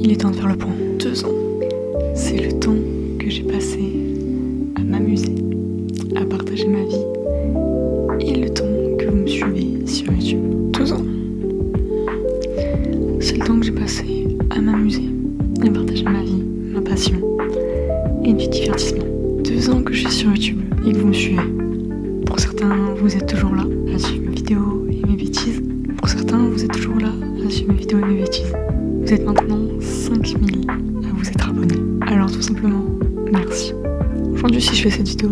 Il est temps de faire le point. 2 ans. C'est le temps que j'ai passé à m'amuser, à partager ma vie, et le temps que vous me suivez sur YouTube. 2 ans. C'est le temps que j'ai passé à m'amuser, à partager ma vie, ma passion et du divertissement. 2 ans que je suis sur YouTube et que vous me suivez. Pour certains, vous êtes toujours là à suivre mes vidéos et mes bêtises. Pour certains, vous êtes toujours là à suivre mes vidéos et mes bêtises. Vous êtes maintenant 5000 à vous être abonnés. Alors tout simplement, merci. Aujourd'hui, si je fais cette vidéo,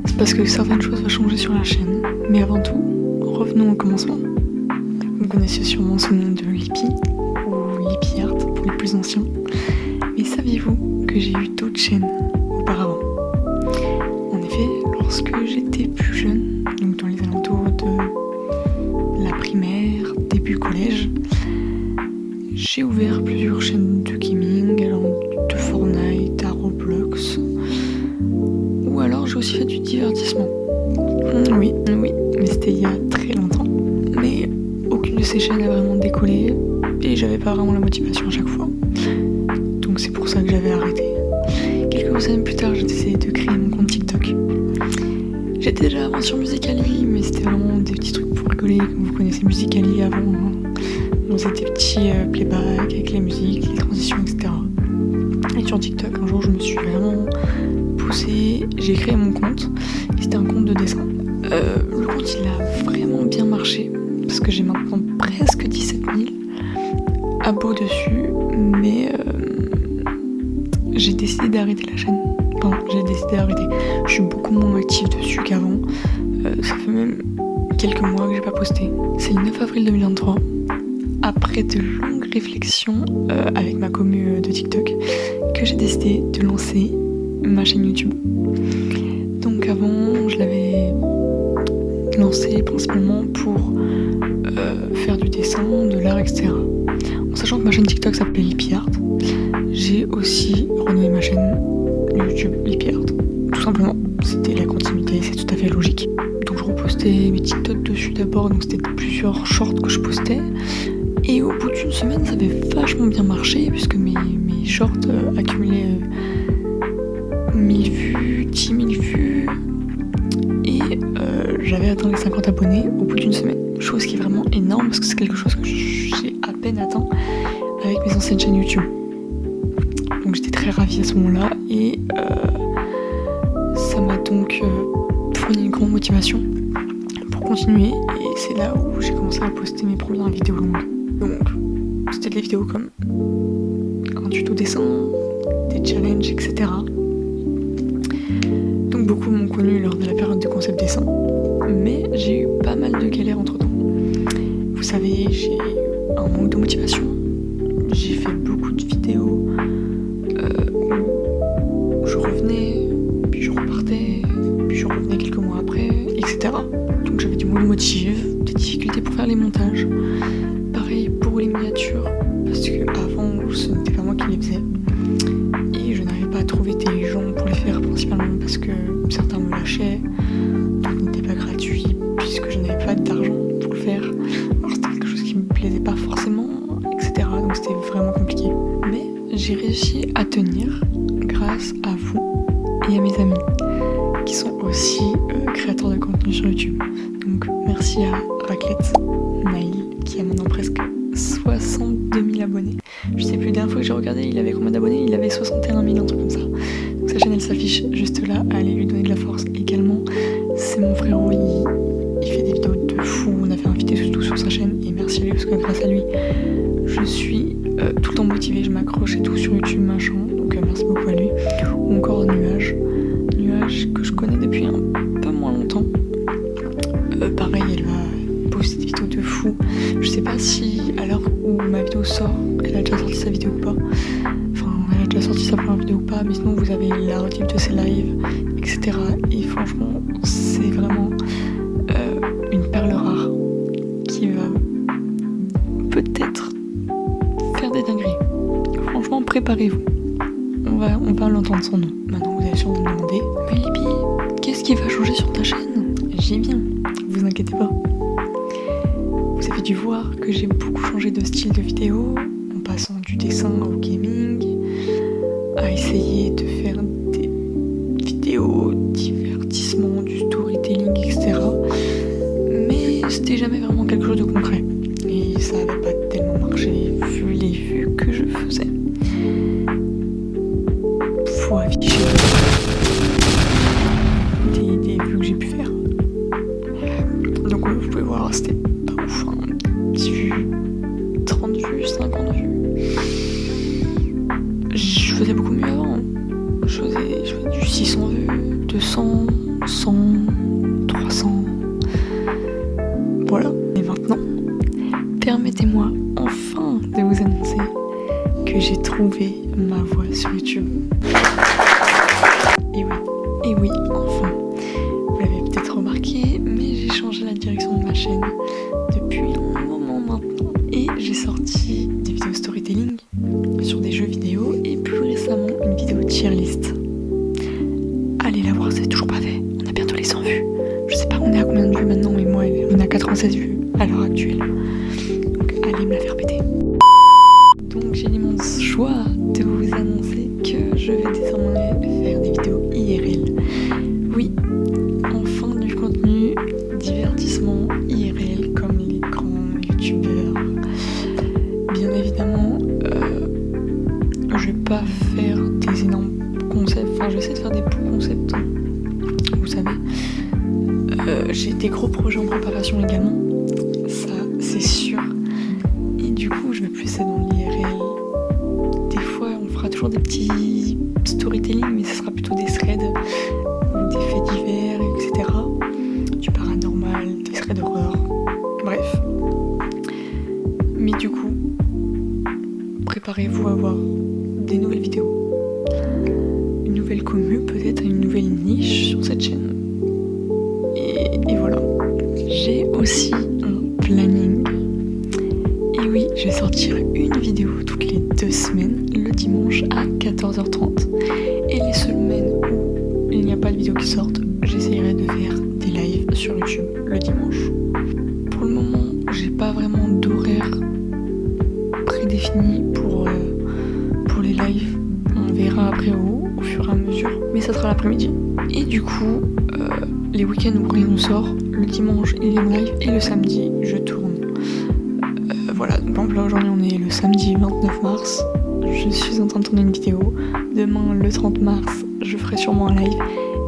c'est parce que certaines choses vont changer sur la chaîne. Mais avant tout, revenons au commencement. Vous me connaissez sûrement sous le nom de Lippy, ou Lippy Art pour les plus anciens. Mais saviez-vous que j'ai eu d'autres chaînes auparavant? En effet, lorsque j'étais plus jeune, donc dans les alentours de la primaire, début collège, j'ai ouvert plusieurs chaînes de gaming, allant de Fortnite à Roblox, ou alors j'ai aussi fait du divertissement. Oui, mais c'était il y a très longtemps. Mais aucune de ces chaînes n'a vraiment décollé et j'avais pas vraiment la motivation à chaque fois. Donc c'est pour ça que j'avais arrêté. Quelques semaines plus tard, j'ai décidé de créer mon compte TikTok. J'étais déjà avant sur Musical.ly, mais c'était vraiment des petits trucs pour rigoler, comme vous connaissez Musical.ly avant. On faisait des petits playback avec les musiques, les transitions, etc. Et sur TikTok, un jour, je me suis vraiment poussée, j'ai créé mon compte, et c'était un compte de dessin. Le compte, il a vraiment bien marché, parce que j'ai maintenant presque 17 000 abos dessus, mais j'ai décidé d'arrêter la chaîne. Je suis beaucoup moins active dessus qu'avant. Ça fait même quelques mois que j'ai pas posté. C'est le 9 avril 2023. Après de longues réflexions avec ma commu de TikTok, que j'ai décidé de lancer ma chaîne YouTube. Donc avant, je l'avais lancée principalement pour faire du dessin, de l'art, etc. En sachant que ma chaîne TikTok s'appelait Lippy Art, j'ai aussi renommé ma chaîne YouTube Lippy Art. Tout simplement, c'était la continuité, c'est tout à fait logique. Donc je repostais mes TikTok dessus d'abord, donc c'était plusieurs shorts que je postais. Et au bout d'une semaine, ça avait vachement bien marché, puisque mes shorts accumulaient 1000 vues, 10 000 vues, et j'avais atteint les 50 abonnés au bout d'une semaine. Chose qui est vraiment énorme, parce que c'est quelque chose que j'ai à peine atteint avec mes anciennes chaînes YouTube. Donc j'étais très ravie à ce moment-là, et ça m'a donc fourni une grande motivation pour continuer, et c'est là où j'ai commencé à poster mes premières vidéos longues. Donc, c'était des vidéos comme un tuto dessin, des challenges, etc. Donc beaucoup m'ont connu lors de la période de concept dessin, mais j'ai eu pas mal de galères entre temps. Vous savez, j'ai eu un manque de motivation, j'ai fait beaucoup de vidéos où je revenais, puis je repartais, puis je revenais quelques mois après, etc. Donc j'avais du mal motive, des difficultés pour faire les montages. Pareil pour les miniatures, parce que avant ce n'était pas moi qui les faisais et je n'arrivais pas à trouver des gens pour les faire, principalement parce que certains me lâchaient, d'autres n'étaient pas gratuits puisque je n'avais pas d'argent pour le faire, alors c'était quelque chose qui me plaisait pas forcément, etc. Donc c'était vraiment compliqué, mais j'ai réussi à tenir grâce à vous et à mes amis qui sont aussi créateurs de contenu sur YouTube. Donc merci à Raclette, Naïl, qui a maintenant presque 62 000 abonnés. Je sais plus, la dernière fois que j'ai regardé, il avait combien d'abonnés? Il avait 61 000, un truc comme ça. Donc sa chaîne, elle s'affiche juste là, allez lui donner de la force. Également, c'est mon frérot, il fait des vidéos de fou, on a fait un vidéo tout sur sa chaîne, et merci à lui, parce que grâce à lui, je suis tout le temps motivée, je m'accroche et tout sur YouTube, machin, donc merci beaucoup à lui. Ou encore Nuage que je connais depuis un peu moins longtemps. Pareil, elle va poster des vidéos de fou. Je sais pas si à l'heure où ma vidéo sort, elle a déjà sorti sa vidéo ou pas. Enfin, elle a déjà sorti sa première vidéo ou pas, mais sinon vous avez la rediff de ses lives, etc. Et franchement, c'est vraiment une perle rare qui va peut-être faire des dingueries. Franchement, préparez-vous. On va l'entendre son nom. Maintenant, vous allez sûrement me demander, mais Lippy, qu'est-ce qui va changer sur ta chaîne? J'y viens, vous inquiétez pas. Vous avez dû voir que j'ai beaucoup changé de style de vidéo, en passant du dessin dessin, au gaming, à essayer de faire des vidéos, divertissement, du storytelling, etc. Mais c'était jamais vraiment quelque chose de concret. Et ça avait pas tellement marché vu les vues que je faisais. Faut afficher des vues que j'ai pu faire. Donc vous pouvez voir, c'était pas ouf, hein. 10 vues, 30 vues, 50 vues. Je faisais beaucoup mieux avant. Je faisais du 600 vues, 200, 100, 300. Voilà. Et maintenant, permettez-moi enfin de vous annoncer que j'ai trouvé ma voie sur YouTube. Et oui, enfin. Vous l'avez peut-être remarqué, mais j'ai changé la direction de ma chaîne depuis un moment maintenant. Et j'ai sorti des vidéos storytelling sur des jeux vidéo et plus récemment une vidéo tier list. Allez la voir, c'est toujours pas fait. On a bientôt les 100 vues. Je sais pas on est à combien de vues maintenant, mais moi on a 96 vues à l'heure actuelle. Donc allez me la faire péter. Donc j'ai l'immense choix de vous annoncer que je vais désormais faire des vidéos IRL. Oui, enfin du contenu divertissement IRL comme les grands youtubeurs. Bien évidemment, je vais pas faire des énormes concepts, enfin j'essaie de faire des petits concepts, hein, vous savez. J'ai des gros projets en préparation également, ça c'est sûr. Et du coup je vais plus être dans l'IRL. Des fois on fera toujours des petits storytelling, mais ce sera plutôt des threads, des faits divers, etc. Du paranormal, des threads d'horreur, bref. Mais du coup, préparez-vous à voir des nouvelles vidéos, une nouvelle commu, peut-être une nouvelle niche sur cette chaîne. Et voilà. J'ai aussi un planning. Et oui, je vais sortir une vidéo toutes les 2 semaines, le dimanche à 14h30. Et les semaines où il n'y a pas de vidéo qui sortent, j'essayerai de faire des lives sur YouTube le dimanche. Pour le moment, j'ai pas vraiment d'horaire prédéfini pour les lives. On verra après au fur et à mesure, mais ça sera l'après-midi. Et du coup, les week-ends où rien ne sort, le dimanche il est en live et le samedi je tourne. Voilà, donc par exemple là aujourd'hui on est le samedi 29 mars, je suis en train de tourner une vidéo. Demain le 30 mars je ferai sûrement un live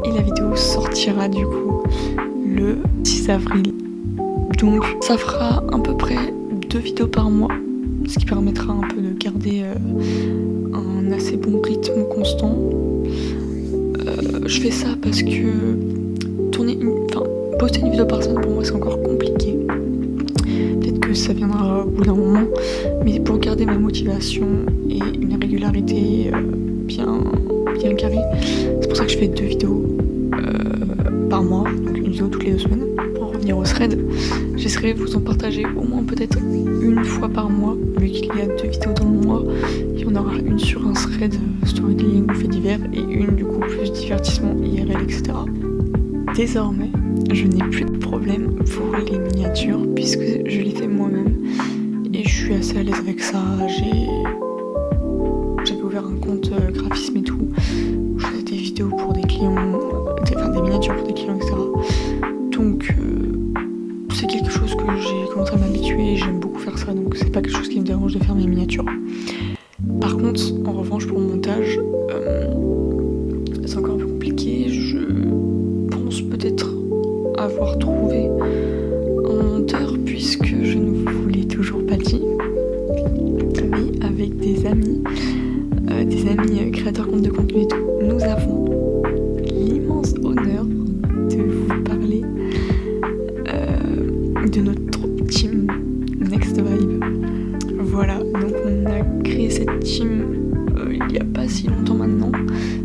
et la vidéo sortira du coup le 6 avril. Donc ça fera à peu près 2 vidéos par mois, ce qui permettra un peu de garder un assez bon rythme constant. Je fais ça parce que poster une vidéo par semaine pour moi c'est encore compliqué. Peut-être que ça viendra au bout d'un moment, mais pour garder ma motivation et une régularité bien carrée, c'est pour ça que je fais 2 vidéos par mois, donc une vidéo toutes les 2 semaines. Pour revenir au thread, j'essaierai de vous en partager au moins peut-être une fois par mois, vu qu'il y a 2 vidéos dans le mois. Il y en aura une sur un thread storytelling ou fait divers et une du coup plus divertissement IRL, etc. Désormais, je n'ai plus de problème pour les miniatures puisque je les fais moi-même et je suis assez à l'aise avec ça. J'avais ouvert un compte graphisme et tout, où je faisais des vidéos pour des clients, des miniatures pour des clients, etc. Donc c'est quelque chose que j'ai commencé à m'habituer et j'aime beaucoup faire ça, donc c'est pas quelque chose qui me dérange de faire mes miniatures. Par contre, en revanche, pour le montage, c'est encore un peu compliqué. Je pense peut-être avoir trouvé un monteur puisque je ne vous l'ai toujours pas dit, mais avec des amis créateurs compte de contenu et tout, nous avons l'immense honneur de vous parler de notre team Next Vibe. Voilà, donc on a créé cette team il n'y a pas si longtemps maintenant,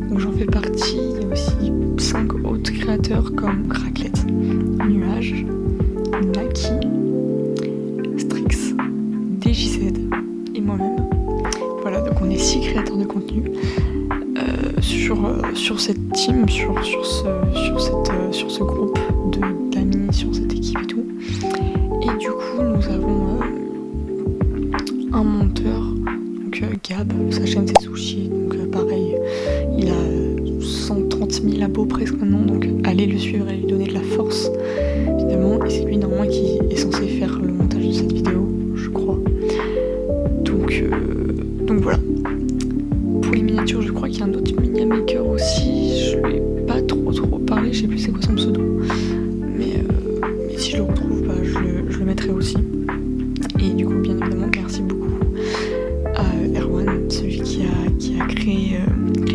donc j'en fais partie. Il y a aussi 5 autres créateurs comme Raclette, Nuage, Naki, Strix, DJZ et moi-même. Voilà, donc on est 6 créateurs de contenu sur cette team, sur ce groupe d'amis, sur cette équipe et tout. Et du coup, nous avons un monteur donc, Gab, sa chaîne c'est Sushi, donc pareil, il a 130 000 abos presque maintenant, donc allez le suivre et lui donner de la force, évidemment, et c'est lui normalement qui est censé faire le montage de cette vidéo, je crois. Donc voilà. Pour les miniatures, je crois qu'il y a un autre miniamaker aussi, je lui ai pas trop parlé, je sais plus c'est quoi son pseudo, mais si je le retrouve, bah, je le mettrai aussi. Et du coup, bien évidemment, merci beaucoup à Erwan, celui qui a créé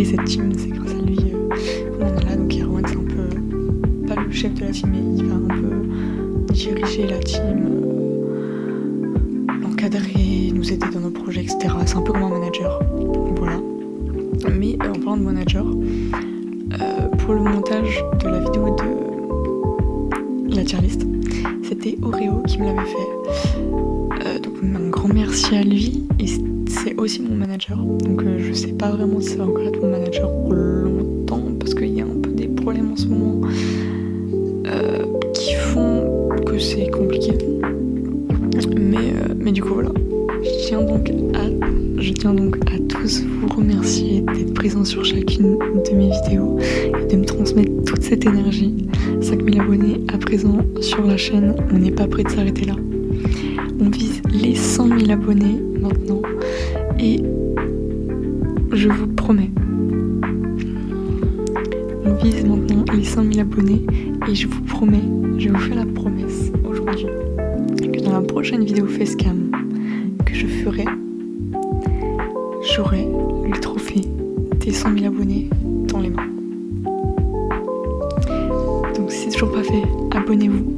cette team, c'est grâce à lui qu'on en est là. Donc Erwan, c'est un peu, pas le chef de la team, mais il va un peu diriger la team, l'encadrer, nous aider dans nos projets, etc. C'est un peu comme un manager, voilà. Mais en parlant de manager, pour le montage de la vidéo de la tier list, c'était Oreo qui me l'avait fait. Donc un grand merci à lui, et c'est aussi mon manager. Donc je sais pas vraiment si ça va encore être mon manager pour longtemps, parce qu'il y a un peu des problèmes en ce moment qui font que c'est compliqué. Mais du coup voilà. Je tiens donc à tous vous remercier d'être présents sur chacune de mes vidéos et de me transmettre toute cette énergie. 5000 abonnés à présent sur la chaîne, on n'est pas prêt de s'arrêter là. On vise les 100 000 abonnés maintenant et je vous promets, on vise maintenant les 100 000 abonnés et je vous promets, je vous fais la promesse aujourd'hui que dans la prochaine vidéo facecam que je ferai, j'aurai le trophée des 100 000 abonnés dans les mains. Donc si c'est toujours pas fait, abonnez-vous.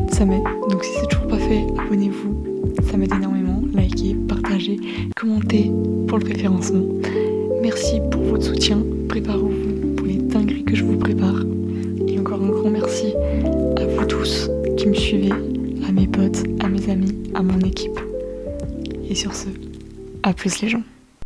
Ça m'aide. Donc si c'est toujours pas fait, abonnez-vous. Ça m'aide énormément. Likez, partagez, commentez pour le référencement. Merci pour votre soutien. Préparez-vous pour les dingueries que je vous prépare. Et encore un grand merci à vous tous qui me suivez, à mes potes, à mes amis, à mon équipe. Et sur ce, à plus les gens.